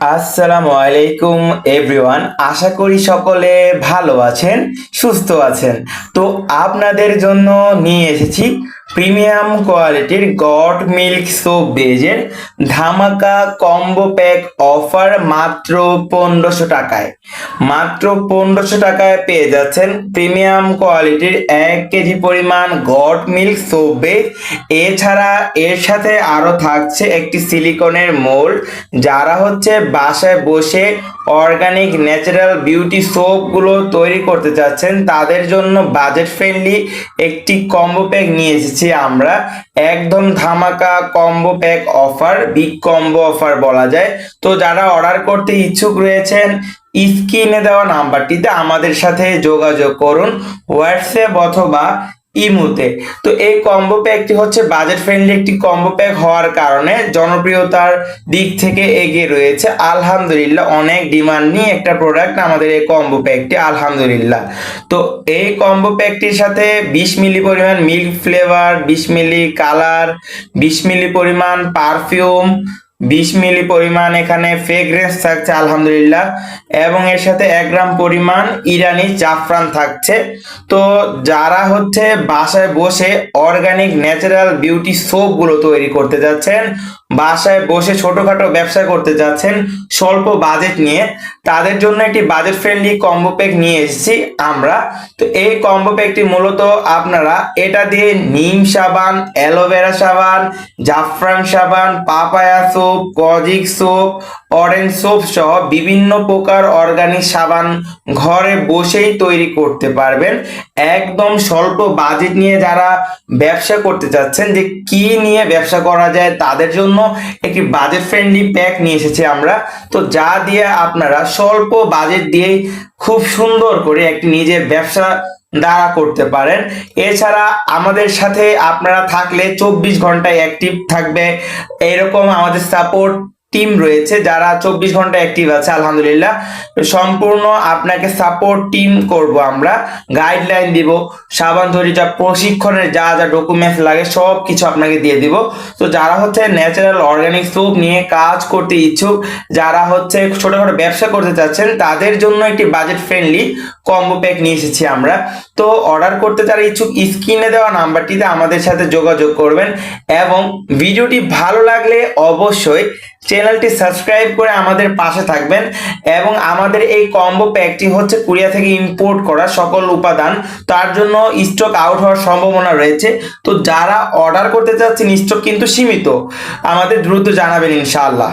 আসসালামু আলাইকুম এভরিওয়ান, আশা করি সকলে ভালো আছেন, সুস্থ আছেন। তো আপনাদের জন্য নিয়ে এসেছি প্রিমিয়াম কোয়ালিটির গড মিল্ক সোপ বেজের ধামাকা কম্বো প্যাক অফার মাত্র 1500 টাকায়। মাত্র 1500 টাকায় পেয়ে যাচ্ছেন প্রিমিয়াম কোয়ালিটির 1 কেজি পরিমাণ গড মিল্ক সোপ বেজ। এছাড়া এর সাথে আরো থাকছে একটি সিলিকনের মোল্ড। যারা হচ্ছে বাসায় বসে অর্গানিক ন্যাচারাল বিউটি সোপগুলো তৈরি করতে চাচ্ছেন তাদের জন্য বাজেট ফ্রেন্ডলি একটি কম্বো প্যাক নিয়ে এসেছি আমরা। একদম ধামাকা combo pack offer, big combo offer বলা যায়। তো যারা অর্ডার করতে ইচ্ছুক রয়েছেন স্ক্রিনে দেওয়া নাম্বারটিতে আমাদের সাথে যোগাযোগ করুন, হোয়াটসঅ্যাপ অথবা ইমুতে। তো এই কম্বো প্যাকটি হচ্ছে বাজেট ফ্রেন্ডলি একটি কম্বো প্যাক হওয়ার কারণে জনপ্রিয়তার দিক থেকে এগিয়ে রয়েছে। আলহামদুলিল্লাহ, অনেক ডিমান্ড নিয়ে একটা প্রোডাক্ট আমাদের এই কম্বো প্যাকটি, আলহামদুলিল্লাহ। তো এই কম্বো প্যাকটির সাথে 20 মিলি পরিমাণ মিল্ক ফ্লেভার, 20 মিলি কালার, 20 মিলি পরিমাণ পারফিউম, 20 মিলি পরিমাণ এখানে ফ্রেগ্রেন্স থাকছে আলহামদুলিল্লাহ, এবং এর সাথে 1 গ্রাম পরিমাণ ইরানি জাফরান থাকছে। তো যারা হচ্ছে বাসায় বসে অর্গানিক ন্যাচারাল বিউটি সোপ গুলো তৈরি করতে যাচ্ছেন, বাসায় বসে ছোটখাটো ব্যবসা করতে যাচ্ছেন স্বল্প বাজেট নিয়ে, তাদের জন্য একটি বাজেট ফ্রেন্ডলি কম্বো প্যাক নিয়ে এসেছি আমরা। তো এই কম্বো প্যাকটি মূলত আপনারা এটা দিয়ে নিম সাবান, অ্যালোভেরা সাবান, জাফরান সাবান, papaya soap, kojic soap, orange soap সহ বিভিন্ন প্রকার অর্গানিক সাবান ঘরে বসেই তৈরি করতে পারবেন। একদম স্বল্প বাজেট নিয়ে যারা ব্যবসা করতে চাচ্ছেন যে কি নিয়ে ব্যবসা করা যায় তাদের জন্য একটি বাজেট ফ্রেন্ডলি প্যাক নিয়ে এসেছি আমরা। তো যা দিয়ে আপনারা স্বল্প বাজেট দিয়েই খুব সুন্দর করে একটি নিজের ব্যবসা দাঁড়া করতে পারেন। এছাড়া আমাদের সাথে আপনারা থাকলে 24 ঘন্টায় অ্যাক্টিভ থাকবে এরকম আমাদের সাপোর্ট টিম রয়েছে যারা 24 ঘন্টা অ্যাক্টিভ আছে আলহামদুলিল্লাহ। সম্পূর্ণ আপনাকে সাপোর্ট টিম করব আমরা, গাইডলাইন দিব, সাবান তৈরিটা প্রশিক্ষণের যা যা ডকুমেন্টস লাগে সব কিছু আপনাকে দিয়ে দিব। তো যারা হচ্ছে ন্যাচারাল অর্গানিক সোপ নিয়ে কাজ করতে ইচ্ছুক, যারা হচ্ছে ছোটখাটো ব্যবসা করতে চাচ্ছেন তাদের জন্য একটি বাজেট ফ্রেন্ডলি কম্বো প্যাক নিয়ে এসেছি আমরা। তো অর্ডার করতে যারা ইচ্ছুক স্ক্রিনে দেওয়া নাম্বারটিতে আমাদের সাথে যোগাযোগ করবেন, এবং ভিডিওটি ভালো লাগলে অবশ্যই চ্যানেলটি সাবস্ক্রাইব করে আমাদের পাশে থাকবেন। এবং আমাদের এই কম্বো প্যাকটি হচ্ছে কোরিয়া থেকে ইম্পোর্ট করা সকল উপাদান, তার জন্য স্টক আউট হওয়ার সম্ভাবনা রয়েছে। তো যারা অর্ডার করতে চাচ্ছেন স্টক কিন্তু সীমিত, আমাদের দ্রুত জানাবেন ইনশাআল্লাহ।